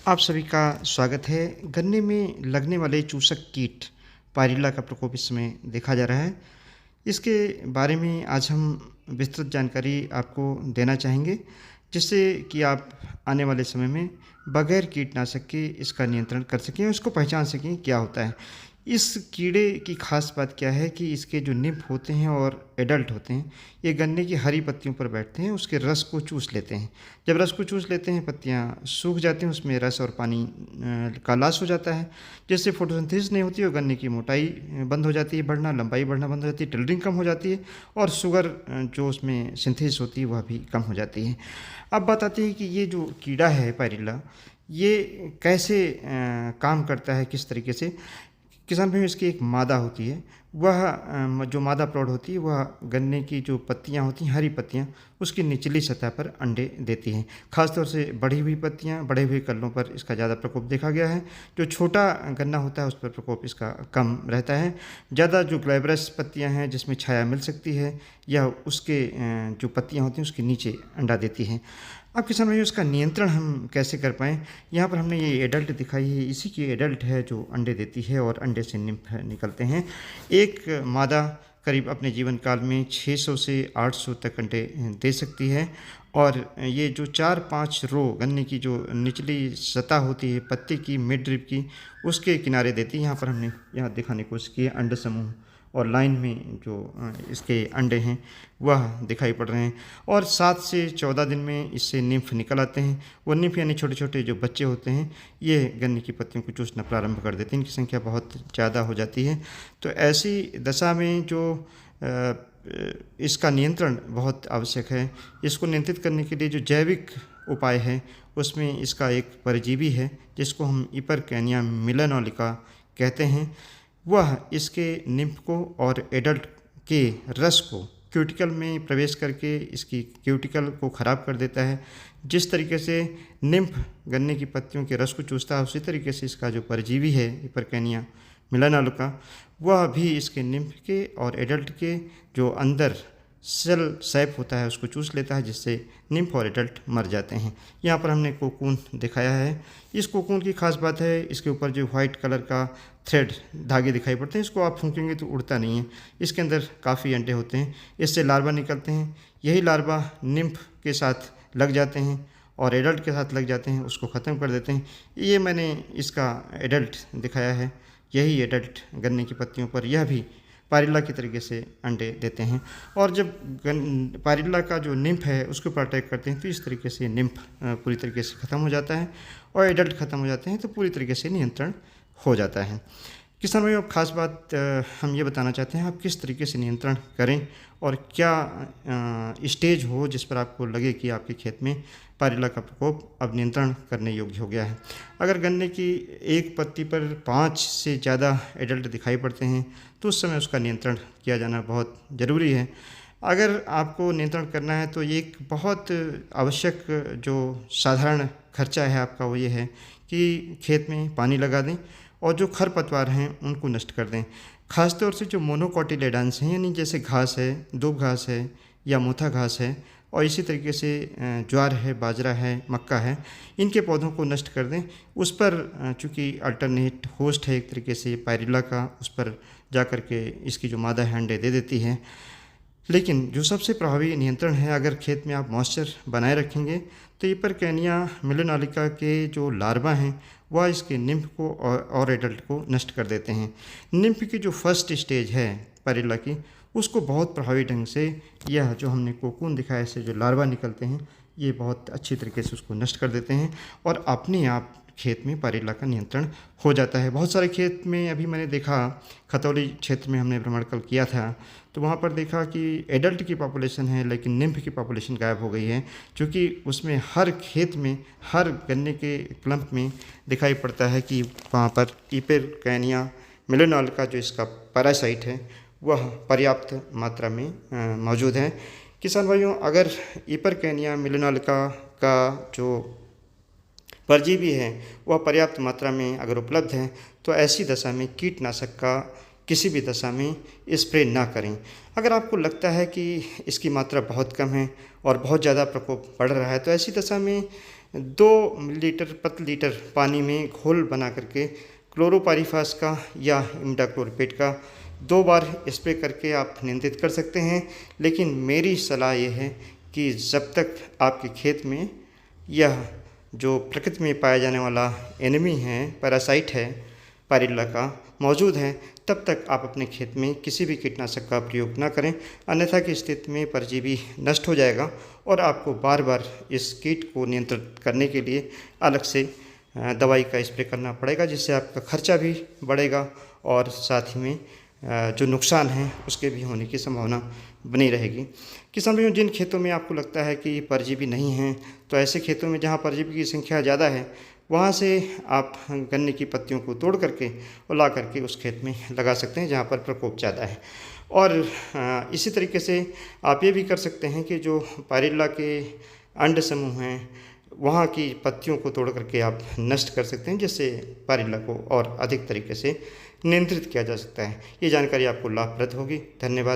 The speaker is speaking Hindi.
आप सभी का स्वागत है। गन्ने में लगने वाले चूसक कीट पायरिल्ला का प्रकोप इस समय देखा जा रहा है। इसके बारे में आज हम विस्तृत जानकारी आपको देना चाहेंगे, जिससे कि आप आने वाले समय में बगैर कीटनाशक के इसका नियंत्रण कर सकें और इसको पहचान सकें क्या होता है। इस कीड़े की खास बात क्या है कि इसके जो निम्फ होते हैं और एडल्ट होते हैं, ये गन्ने की हरी पत्तियों पर बैठते हैं, उसके रस को चूस लेते हैं। जब रस को चूस लेते हैं, पत्तियाँ सूख जाती हैं, उसमें रस और पानी का लॉस हो जाता है, जिससे फोटोसिंथेसिस नहीं होती और गन्ने की मोटाई बंद हो जाती है बढ़ना, लंबाई बढ़ना बंद हो जाती है, टिल्डरिंग कम हो जाती है और शुगर जो उसमें सिंथेसिस होती है वह भी कम हो जाती है। अब बात आती है कि ये जो कीड़ा है पायरिल्ला, ये कैसे काम करता है, किस तरीके से। किसान भाइयों, इसकी एक मादा होती है, वह जो मादा प्रौढ़ होती है वह गन्ने की जो पत्तियां होती हैं, हरी पत्तियां, उसकी निचली सतह पर अंडे देती हैं। खासतौर से बढ़ी हुई पत्तियां, बढ़े हुए कल्लों पर इसका ज़्यादा प्रकोप देखा गया है। जो छोटा गन्ना होता है उस पर प्रकोप इसका कम रहता है। ज़्यादा जो ग्लैब्रस पत्तियां हैं जिसमें छाया मिल सकती है, यह उसके जो पत्तियां होती हैं उसके नीचे अंडा देती हैं। अब किसान भाइयों, इसका नियंत्रण हम कैसे कर पाएँ। यहाँ पर हमने ये एडल्ट दिखाई है, इसी की एडल्ट है जो अंडे देती है और अंडे से निम्फ निकलते हैं। एक मादा करीब अपने जीवन काल में 600 से 800 तक अंडे दे सकती है और ये जो 4-5 रो गन्ने की जो निचली सतह होती है पत्ती की, मिड रिब की, उसके किनारे देती है। यहाँ पर हमने यहाँ दिखाने की कोशिश की है अंड समूह और लाइन में जो इसके अंडे हैं वह दिखाई पड़ रहे हैं और 7 से 14 दिन में इससे निम्फ निकल आते हैं। वो निम्फ यानी छोटे छोटे जो बच्चे होते हैं, ये गन्ने की पत्तियों को चूसना प्रारंभ कर देते हैं। इनकी संख्या बहुत ज़्यादा हो जाती है। तो ऐसी दशा में जो इसका नियंत्रण बहुत आवश्यक है। इसको नियंत्रित करने के लिए जो जैविक उपाय है उसमें इसका एक परजीवी है जिसको हम इपरकैनिया मिलानोलिका कहते हैं। वह इसके निम्फ को और एडल्ट के रस को क्यूटिकल में प्रवेश करके इसकी क्यूटिकल को ख़राब कर देता है। जिस तरीके से निम्फ गन्ने की पत्तियों के रस को चूसता है, उसी तरीके से इसका जो परजीवी है इपरकैनिया मिलानोलिका, वह भी इसके निम्फ के और एडल्ट के जो अंदर सेल सैप होता है उसको चूस लेता है, जिससे निम्फ और एडल्ट मर जाते हैं। यहाँ पर हमने कोकून दिखाया है। इस कोकून की खास बात है, इसके ऊपर जो वाइट कलर का थ्रेड धागे दिखाई पड़ते हैं, इसको आप फूंकेंगे तो उड़ता नहीं है। इसके अंदर काफ़ी अंडे होते हैं, इससे लार्वा निकलते हैं। यही लार्वा निम्फ के साथ लग जाते हैं और एडल्ट के साथ लग जाते हैं, उसको ख़त्म कर देते हैं। ये मैंने इसका एडल्ट दिखाया है। यही एडल्ट गन्ने की पत्तियों पर यह भी पायरिल्ला की तरीके से अंडे देते हैं और जब पायरिल्ला का जो निम्फ है उसके ऊपर अटैक करते हैं तो इस तरीके से निम्फ पूरी तरीके से ख़त्म हो जाता है और एडल्ट ख़त्म हो जाते हैं, तो पूरी तरीके से नियंत्रण हो जाता है। किसान भाइयों, अब खास बात हम ये बताना चाहते हैं आप किस तरीके से नियंत्रण करें और क्या स्टेज हो जिस पर आपको लगे कि आपके खेत में पायरिल्ला का प्रकोप अब नियंत्रण करने योग्य हो गया है। अगर गन्ने की एक पत्ती पर 5 से ज़्यादा एडल्ट दिखाई पड़ते हैं तो उस समय उसका नियंत्रण किया जाना बहुत ज़रूरी है। अगर आपको नियंत्रण करना है तो एक बहुत आवश्यक जो साधारण खर्चा है आपका वो ये है कि खेत में पानी लगा दें और जो खरपतवार हैं उनको नष्ट कर दें। ख़ासतौर से जो मोनोकोटिलेडन्स हैं, यानी जैसे घास है, दूब घास है या मोथा घास है और इसी तरीके से ज्वार है, बाजरा है, मक्का है, इनके पौधों को नष्ट कर दें। उस पर चूँकि अल्टरनेट होस्ट है एक तरीके से पायरिल्ला का, उस पर जा कर के इसकी जो मादा है अंडे दे देती है। लेकिन जो सबसे प्रभावी नियंत्रण है, अगर खेत में आप मॉइस्चर बनाए रखेंगे तो इपरकैनिया मिलानोलिका के जो लार्वा हैं वह इसके निम्फ को और एडल्ट को नष्ट कर देते हैं। निम्फ की जो फर्स्ट स्टेज है पायरिल्ला की, उसको बहुत प्रभावी ढंग से यह जो हमने कोकून दिखाया, इससे जो लार्वा निकलते हैं, ये बहुत अच्छी तरीके से उसको नष्ट कर देते हैं और अपने आप खेत में पायरिल्ला का नियंत्रण हो जाता है। बहुत सारे खेत में अभी मैंने देखा, खतौली क्षेत्र में हमने भ्रमण कल किया था, तो वहाँ पर देखा कि एडल्ट की पॉपुलेशन है लेकिन निम्फ की पॉपुलेशन गायब हो गई है, क्योंकि उसमें हर खेत में, हर गन्ने के क्लम्प में दिखाई पड़ता है कि वहाँ पर इपरकैनिया मिलानोलिका जो इसका पैरासाइट है वह पर्याप्त मात्रा में मौजूद है। किसान भाइयों, अगर इपरकैनिया मिलानोलिका का जो परजीवी है वह पर्याप्त मात्रा में अगर उपलब्ध है तो ऐसी दशा में कीटनाशक का किसी भी दशा में स्प्रे ना करें। अगर आपको लगता है कि इसकी मात्रा बहुत कम है और बहुत ज़्यादा प्रकोप बढ़ रहा है, तो ऐसी दशा में 2 मिलीलीटर प्रति लीटर पानी में घोल बना करके क्लोरोपाइरीफास का या इमिडाक्लोप्रिड का 2 बार स्प्रे करके आप नियंत्रित कर सकते हैं। लेकिन मेरी सलाह ये है कि जब तक आपके खेत में यह जो प्रकृति में पाया जाने वाला एनिमी है, पैरासाइट है पायरिल्ला का, मौजूद है, तब तक आप अपने खेत में किसी भी कीटनाशक का प्रयोग ना करें। अन्यथा की स्थिति में परजीवी नष्ट हो जाएगा और आपको बार बार इस कीट को नियंत्रित करने के लिए अलग से दवाई का स्प्रे करना पड़ेगा, जिससे आपका खर्चा भी बढ़ेगा और साथ ही में जो नुकसान है उसके भी होने की संभावना बनी रहेगी। किसान भाइयों, जिन खेतों में आपको लगता है कि परजीवी नहीं हैं, तो ऐसे खेतों में जहाँ परजीवी की संख्या ज़्यादा है, वहाँ से आप गन्ने की पत्तियों को तोड़ करके और ला करके उस खेत में लगा सकते हैं जहाँ पर प्रकोप ज़्यादा है। और इसी तरीके से आप ये भी कर सकते हैं कि जो पायरिल्ला के अंड समूह हैं, वहाँ की पत्तियों को तोड़ करके आप नष्ट कर सकते हैं, जिससे पायरिल्ला को और अधिक तरीके से नियंत्रित किया जा सकता है। ये जानकारी आपको लाभप्रद होगी। धन्यवाद।